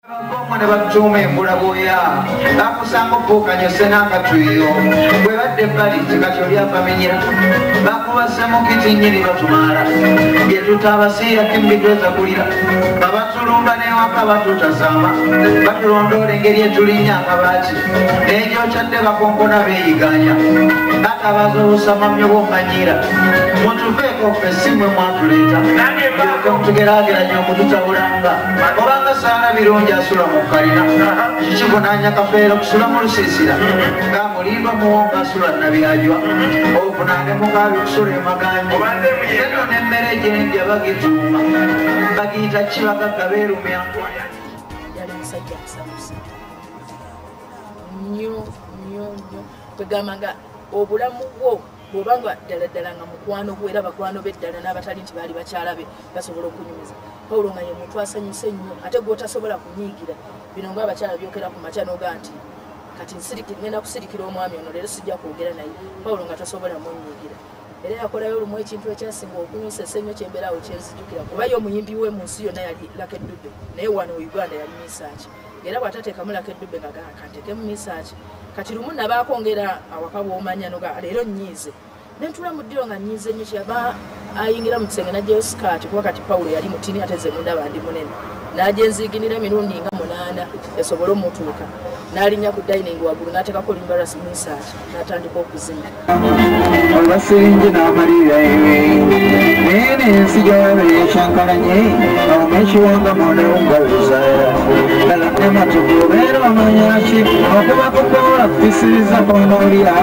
Ne batuuma embulaboya bakusanga okuukanya senakatwiyo bwe badde ebbali kati oli abamenyera bakubasemu kiti nnyini batumaala bye tutabasiirako embidweza kulira babatulumba newaka batutasama batulondoola engeri etulinnya akabaaki n'egyokyadde bakonkona beeyiganya batabaza obusamamyo bw'omanyira mutuveeko ffe simmwe mwatuleeta yoke mutugeraageranya okututabulanga obanga saala birungi asula mu kalina kikivunanya kafeero kusula mu lusiisira nga mulimba muwonga asula nabyajwa ovunange mukabi kusula emaganji eno n'emmere gyendya bagituuma bagiyita kibagaga beerumya yali musajja musamusa nnyo kwegamanga obulamu bwo bw'obanga ddala nga mukwano gwe era bakwano beddala n'abatali nti baali bakyala be basobola okunyumiza Pawulo nga ye muntu asanyuse nnyo ate gw'otasobola kunyiigira bino ng'abakyala byokera ku makya n'oga nti kati ngenda kusirikira omwami ono leero sijja kwogera naye Pawulo nga tasobola munyiigira era yakolayo olumu ekintu ekyasinga okunyusa essenyo kyembeeraawo kyenzijukira kuba ye omuyimbi we mu nsi yonna yali Lucky Dube naye wano mu Uganda yali Misaaki era bw'atateekamu Lucky Dube nga kanteekemu Misaaki kati lumu nabaakongera awaka bw'omanya noga leero nnyiize nentula mu ddiro nga nnyiize nnyo kyaba ayingira mu kisenge n'ajjayo sikaati kuba kati Pawulo yali mutini ate ze mundaba ndi munene n'agyenziiginira emirundi nga 8 esobole omutuuka n'alinnya ku dining waggulu n'ateekako limbaras Misaaki n'atandika okuzina olwasenje n'amalira ewe naye n'ensi gy'abe ekyankalanye omekiwanga monewungaluza ddala nematuku obeera omanyaki okuba kukola kupisiriza konoolya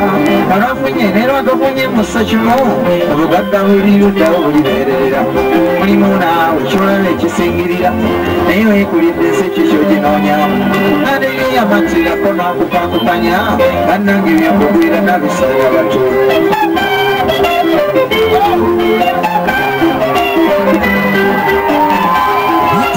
olafunye nerwagafunye musa kimo obugagga buliruddawo bulibeerera mulimu naawe kyolala ekisingirira naye weekulidde ensi kikyo ginoonyamu adeyeyamatrirako n'akupakupanya bannange byembugwira nabisaya bato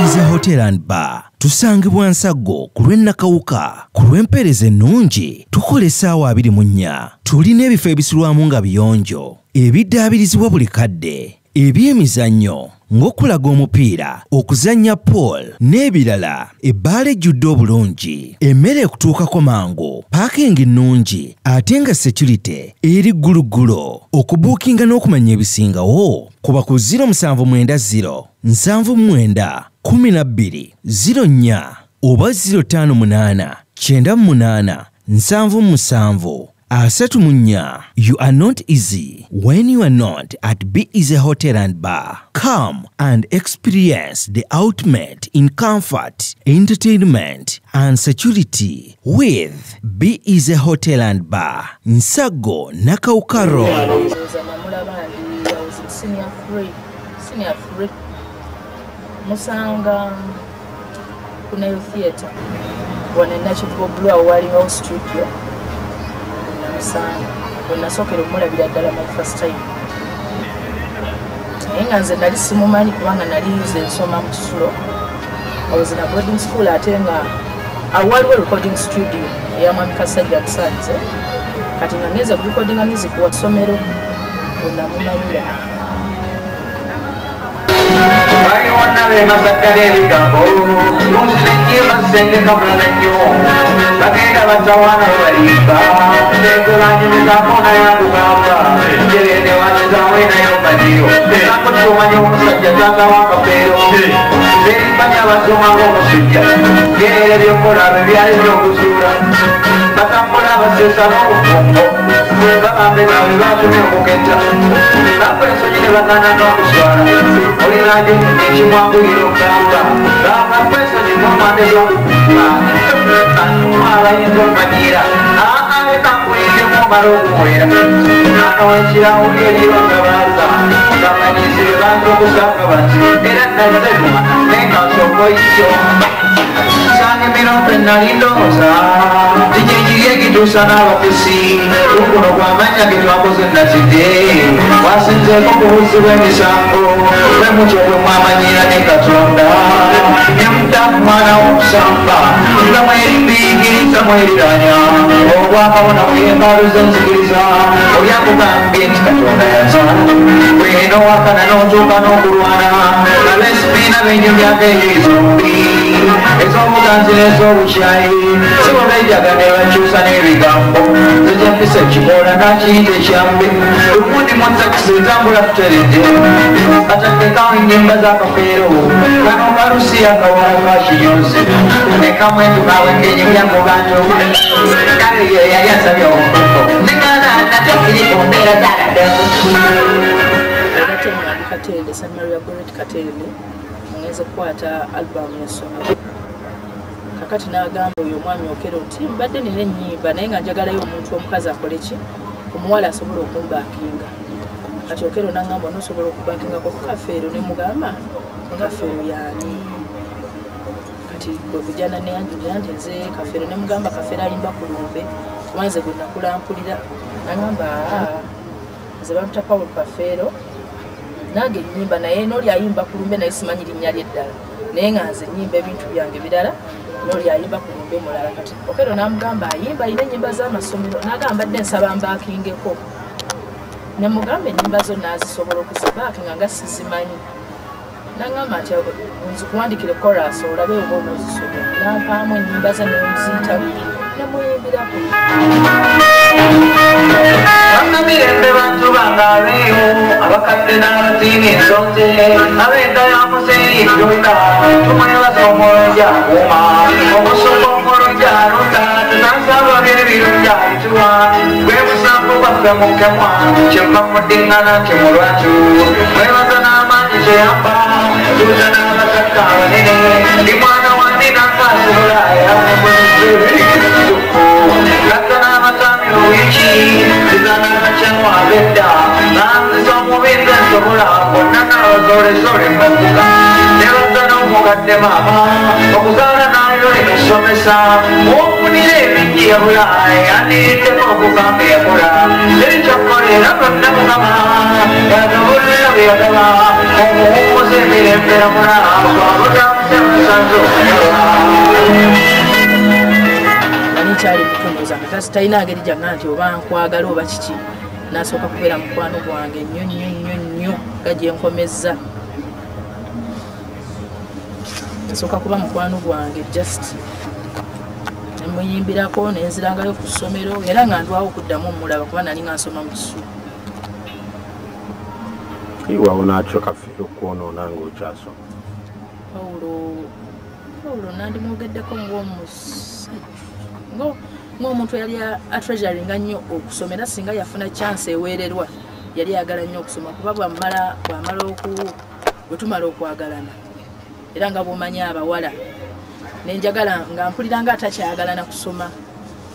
is a hotel and bar. Tusangibwa Nsago ku lw'Ennakawuka ku lw'empeereza ennungi tukola essaawa 24. Tulina ebifo ebisulwamu nga biyonjo ebiddaabirizibwa buli kadde ebyemizannyo ng'okulaga omupiira okuzannya pool n'ebirala ebbaala ejjudde obulungi emmere ekutuukako mangu paakingi nnungi ate nga security eri gguluggulo okubuukinga n'okumanya ebisingawo kuba ku 070 79 12 04 oba 058 98 77 Asatumunya, you are not easy when you are not at Be Easy Hotel and Bar. Come and experience the ultimate in comfort, entertainment, and security with Be Easy Hotel and Bar. Nsago Nakawuka Road. Senior 3. Musanga kunayo theatre. Wanenda chifuko blue awali wa studio. When I saw mulabira ddala my first time nga nze nali simumanyi kubanga nali nze nsoma mu Kisulo. I was in a boarding school ate nga awaliwo recording studio eyamwami Kasajja Musanze kati nga ngeze ku recording music wa ssomero onamumanyira bali wonna beemasakkala ebigambo lunzinenye basenge kamulannyo bagenda batawaana babalimba nekulanyumizamu nayakugamba jerene wanyizamu enayo badiro nakutumanya omusajja tangawakafeero berimanya basomanga omusujja byere byokola bebyali byokuzuula batambula baseesa n'obufumbo babambe nawe batumye okugetta bakola ensonyi ne bagana n'okuswala olinajo ekimwanguyira okugamba gamba kwesonyi nomande z'okukumba anuma abayinza omanyira aalekankuliremu omala okuwera nanowekirawo lyeribagabaza bamanyisire bantu okusanga bati era nazzenuma nenkasokoikyo sange mirope nalindooza tinyinjiri egituusa n'abapisi lukuno gwamanya getwakoze nazidde wasinzeeko kubuuzibwa emisango bwe mutyo bwe mwamanyira ne Katonda nyamutamu mwana w'okusamba nga mweribiyigiriza mweriranya obwakabona bweyembaluza nzikiriza olyakugambye nti Katonda yaza bweno wakana n'otuuka n'okulwana ab'ekibiina b'enyo byaka ebizombi ez'omuganzi n'ez'obukyayi sibonejjaga ne bakyusa n'ebigambo zejampisa ekikoola n'akiyita ekyambe olundi mutakisi entambula tuteredde ataddekawo ennyimba z'akafeero kano kalusiya akawala ka kinyonzi nekamwendu kawengenye byango banjo kale ye yali asabye omukoto nengana natekiri ku mbeera zalademu Katende, San Maria Goretti Katende, ngeze kukwata album yasoma. Kakati n'agamba oyo omwami Okello nti mbadde nina ennyimba naye nga njagalayo omuntu omukazi akole ki omuwala asobola okumbaakinga. Kati Okello n'agamba n'osobola okubaakingako ku Kafeero ne mugamba Kafeero y'ani. Kati bwe kujjana ne yanjulira nti nze Kafeero ne mugamba Kafeero ayimba ku lumbe kubanze gwe nakulampulira n'agamba nze bamuta Paul Kafeero nange ennyimba naye n'oli ayimba ku lumbe naye simanyi linnya lye ddala naye nga nze ennyimba ebintu byange birala n'oli ayimba ku lumbe mulala. Kati Okello n'amugamba ayimba ayina ennyimba z'amasomero n'agamba dde nsaba mbaakingeko ne mugamba ennyimba zo naazisobola okuzibaakinga nga sizimanyi n'agamba nti nzi kuwandikire korasi olabe oba onoozisomera n'ampaamu ennyimba ze neoziyitamu nemuyimbirako. Mirembe bantu bangabeewo abakadde n'abatiini ensonze ab'edda ya muzeeyi ddunda tumwebaza omulungi akuuma omusuku omulungi alunda tunansaba by'ebirungi ayituwa gwe musango gwaffe mukemwa kyempa muddingana nti mulwatu mwebaza n'amaanyi kyeyamba tuuza n'abakadde abanene ndi mwana wange nakasula yamubuzizeebirikituku gatta n'amatamiro wiki zizanakacyanwa abedda nanziza omubinza ensobola bonna n'abazolezole mbavuga nebaza n'omukadde maama okuzaala nayo emusomesa ofunira ebingi yabulaye anirideko okugamba yakola teri kyakkolera bonna mukama yagabulira byagaba omuwumuza emirembera mulaaba abutamusemusanze okuyaba kyali kutunuza katasi talina ngeri janga nti oba nkwagala oba kiki nasooka kubeera mukwano gwange nnyo nnyo nnyo nnyo nga gye nkomezza nasooka kuba mukwano gwange just nemuyimbirako nenzirangayo ku ssomero era nga ndwawo okuddamu omulaba kuba nali nga nsoma mu kisu iwawo nakyo Kafeero okwonoona ng'okyasoma Pawulo nandimwogeddeko ng'omuntu yali atreasuringa nnyo okusomera singa yafuna chance eweererwa yali ayagala nnyo okusoma kuba bwe tumala okwagalana era nga bw'omanyi abawala nenjagala nga mpulira nga atakyagalana kusoma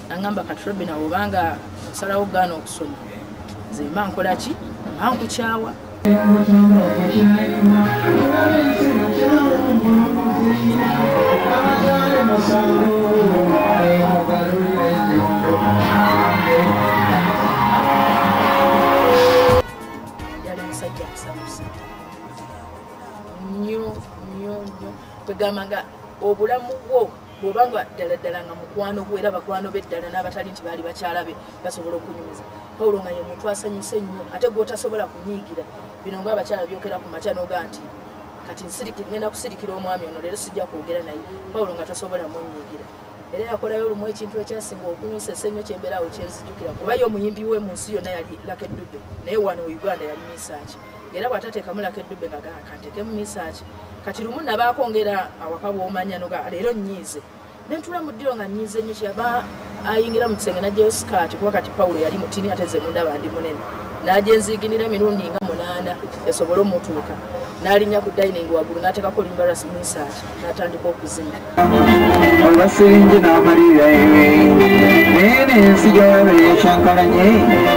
nangamba Katrobbi nawe obanga osalawo gaana okusoma nze mba nkola ki mba nkukyawa yali musajja musamusa nnyo kwegamba nga obulamu bwo bw'obanga ddala nga mukwano gwe era bakwano beddala n'abatali nti baali bakyala be basobola okunyumiza Pawulo nga ye muntu asanyuse nnyo ate gw'otasobola kunyiigira bino ng'abakyala byokera ku makya n'oga nti kati ngenda kusirikira omwami ono leero sijja kwogera naye Pawulo nga tasobola munyiigira era yakolayo olumu ekintu ekyasinga okunyusa essenyo kyembeeraawo kyenzijukira kuba ye omuyimbi we mu nsi yonna yali Lucky Dube naye wano Uganda yali Misaaki era bw'atateekamu Lucky Dube nga kanteekemu Misaaki kati lumu nabaakongera awaka bw'omanya noga leero nnyiize nentula mu ddiro nga nnyiize nnyo kyaba ayingira mu kisenge n'ajjayo sikaati kuba kati Pawulo yali mutini ate ze mundaba ndi munene n'agyenziiginira emirundi nga 8 esobole omutuuka n'alinnya ku dining waggulu n'ateekako limbaras Misaaki n'atandika okuzina olwasiringi n'amalirira ewe naye n'ensi gy'olabira ekyankalanye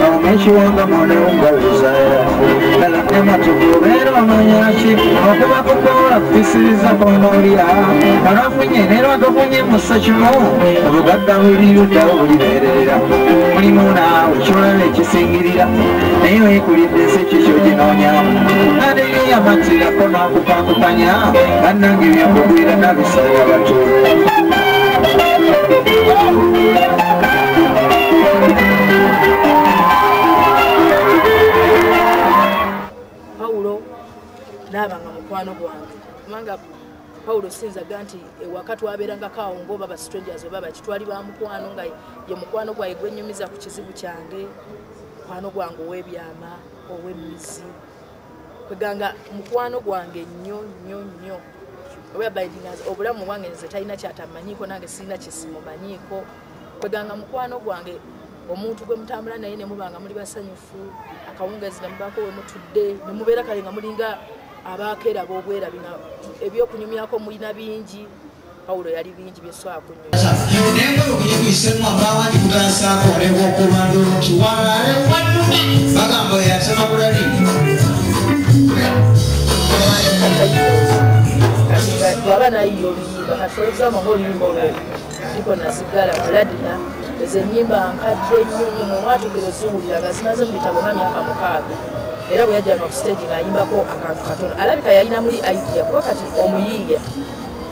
omekiwanga monewungaluza ddala nematuku obeera omanyaki okuba kukoola kutisiriza konoolya olwafunye nerwagafunye musa kimu obugagga buli luddawo bulibeerera mulimu naawe kyolaba ekisingirira naye weekulidde ensi kikyo ginoonyamu adeyo yamatirako n'akupangupanya bannange byakugwira nabisalira bato Pawulo n'abanga mukwano gwange kubanga club Paulo Sinza ganti wakati waberanga kawo ngoba ba strangers baba kitwali ba mukwano nga ye mukwano gwa igwenyumiza ku kizibu kyange kwano gwangu webyama owemizi kweganga mukwano gwange nnyo oba bindingas obulamu bwange nze talina kyatamanyiko nange sina kisimo manyiko kweganga mukwano gwange omuntu gwe mutambula naye ne mubanga muli basanyufu akawungezi namubako we mutudde ne mubeera kale nga mulinga abakeera b'obwera bina ebyokunyumyako mulina bingi Paulo yali bingi byeswa kunyumya nengo okuyisemu abawandi kutasaako olebwa okulwanda olukiwalaale wadduka bagambo yasema bulali bwaba nayiyo oluyimba katolezama ng'oluyimba olwo liko nasigala muladina ezo ennyimba nkadde nnyo mu mwatukiro ziwuliraga zimaze mu bitabo nga myaka 6 era bwe yajjanga ku stage ng'ayimbako akantu katono alabika yalina muli idea kuba kati omuyiiya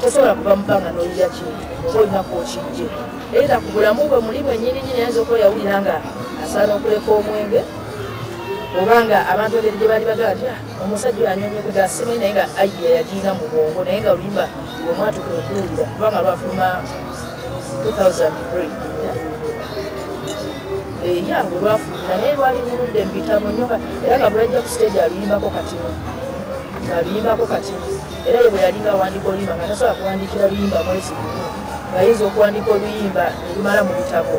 tosobola kuba mubanga n'olira kintu oba olinaku okijje era ku bulamu bwe mulimu ennyininyini ayinza okuba yawulira nga asaana okuleka omwenge obanga abantu engeri gye baali bagaa nti omusajja oyo anyomye kuga simanyi naye nga idea yagirina mu bwongo naye nga oluyimba omwatukiro okuwulira kubanga lwafuluma 2003 yange lwafulumira naye lwali buludde mu bitabo nnyo era nga bweyajja ku stage aluyimbako kati era ye bwe yalinga awandiika oluyimba nga tasobola kuwandiikira luyimba mwezi gumu ng'ayinza okuwandiika oluyimba olumala mu bitabo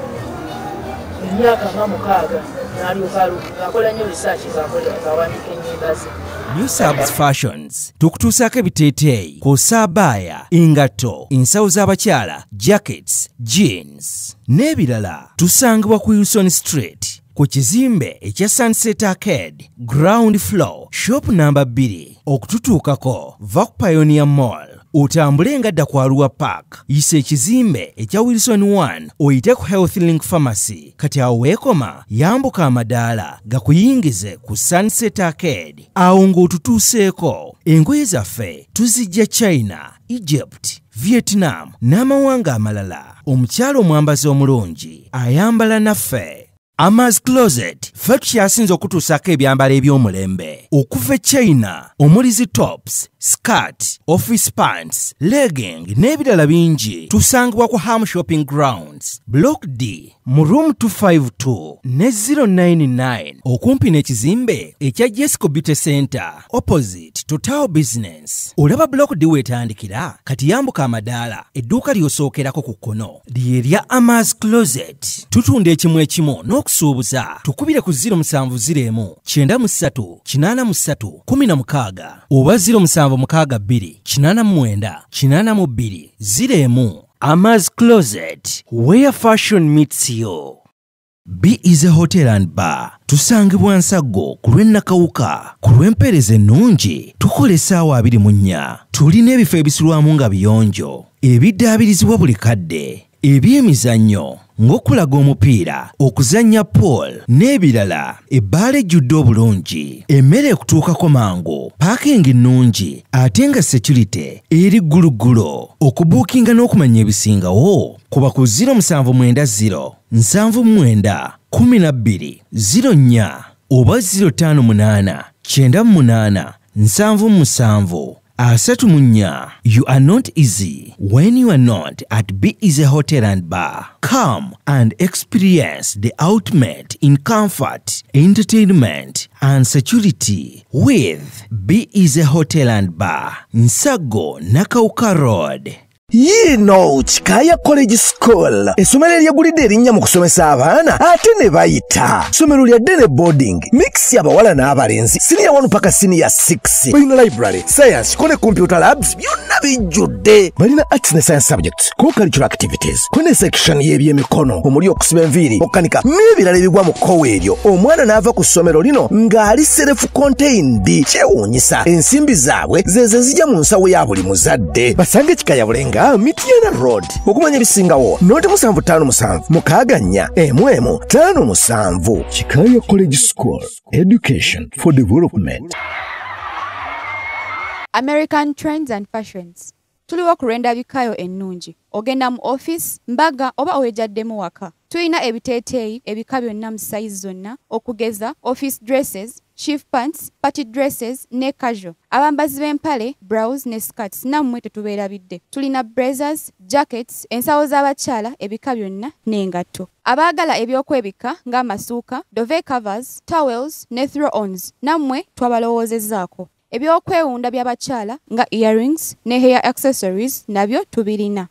emyaka nga 6 n'alyoka ng'akola nnyo risaaki ng'awandiika ennyimba ze New Subs Fashions tukutuusaako ebiteeteeyi kosaabaaya engatto ensawo z'abakyala jackets jeans n'ebirala tusangibwa ku Wilson Street ku kizimbe ekya Sunset Arcade ground floor shop number 2 okututuukako va ku Pioneer Mall otambule ngadda ku Arua Park yisa ekizimbe ekya Wilson 1 oyite ku Health Link Pharmacy kati awo weekoma yambuka amadaala gakuyingize ku Sunset Arcade awo ng'otutuuseeko engoye zaffe tuzijja China, Egypt, Vietnam n'amawanga amalala omukyala omwambazi omulungi ayambala naffe Ama's Closet ffe tukyasinza okutuusaako ebyambalo eby'omulembe okuva China omuli zi tops, skirt, office pants, legging n'ebirala bingi tusangibwa ku Ham Shopping Grounds Block D mu room 252 ne 099 okumpi n'ekizimbe ekya Jesco Beauty Center opposite Total Business. Olaba Block D wetandikira kati yambuka amadaala edduuka ly'osookerako ku kkono ly'erya Ama's Closet. Tutunda ekimu ekimu n'okusuubuza tukubire ku 0701 93 83 16 oba 0762 89 82 01. Ama's Closet, where fashion meets you. Be Easy Hotel and Bar. Tusangibwa Nsaggo ku lw'Ennakawuka ku lw'empeereza ennungi tukola essaawa 24. Tulina ebifo ebisulwamu nga biyonjo ebiddaabirizibwa buli kadde eby'emizannyo ng'okulaga omupiira okuzannya pool n'ebirala ebbaala ejjudde obulungi emmere ekutuukako mangu paakingi nnungi ate nga security eri gguluggulo okubuukinga n'okumanya ebisingawo kuba ku 0790 79 12 04 oba 058 98 77 Asatumunya, you are not easy when you are not at Be Easy Hotel and Bar. Come and experience the ultimate in comfort, entertainment, and security with Be Easy Hotel and Bar. Nsaggo Nakawuka Road. Yino Chikaya College School. Essomero eryagulidde erinnya mu kusomesa abaana ate ne bayita. Ssomero lya ddene boarding. Mix y'abawala n'abalenzi. Senior 1 paka senior 6. Balina library, science, kone computer labs byonna bijjudde. Balina arts ne science subjects, co-curricular activities. Kone section y'ebyemikono, omuli okusiba enviiri, okukanika n'ebirala ebigwa mu kkowe eryo. Omwana n'ava ku ssomero lino ng'ali self contained. Kyewuunyisa ensimbi zaabwe ze zijja mu nsawo ya buli muzadde. Basange Chikaya Bulenga Mitiana Road. Okumanya ebisingawo noti 757 mukaganya emwemu 57. Chikaya College School. Education for development. American Trends and Fashions. Tuliwo ku Rwenda Bikayo ennungi. Ogenda mu office, mbaga oba owejjadde mu waka. Tulina ebiteeteeyi ebika byonna mu size zonna okugeza office dresses, chief pants, party dresses ne casual. Abambazi b'empale, blouse ne skirts nammwe tetubeerabidde. Tulina blazers, jackets, ensawo z'abakyala, ebika byonna n'engatto. Abaagala ebyokwebika ng'amasuuka, duvet covers, towels ne throw-ons nammwe twabalowoozezzaako. Ebyokwewunda by'abakyala nga earrings ne hair accessories nabyo tubirina.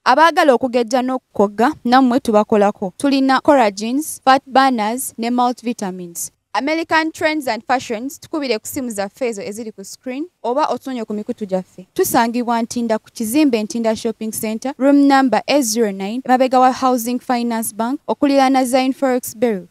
Abaagala okugejja n'okukogga nammwe tubakolako. Tulina collagens, fat burners ne multivitamins. American Trends and Fashions tukubire ku simu zaffe ezo eziri ku screen oba otunye ku mikutu gyaffe. Tusangibwa Ntinda ku kizimbe Ntinda Shopping Center, room number 809, mabega wa Housing Finance Bank, okuliraana Zine Forex Bureau.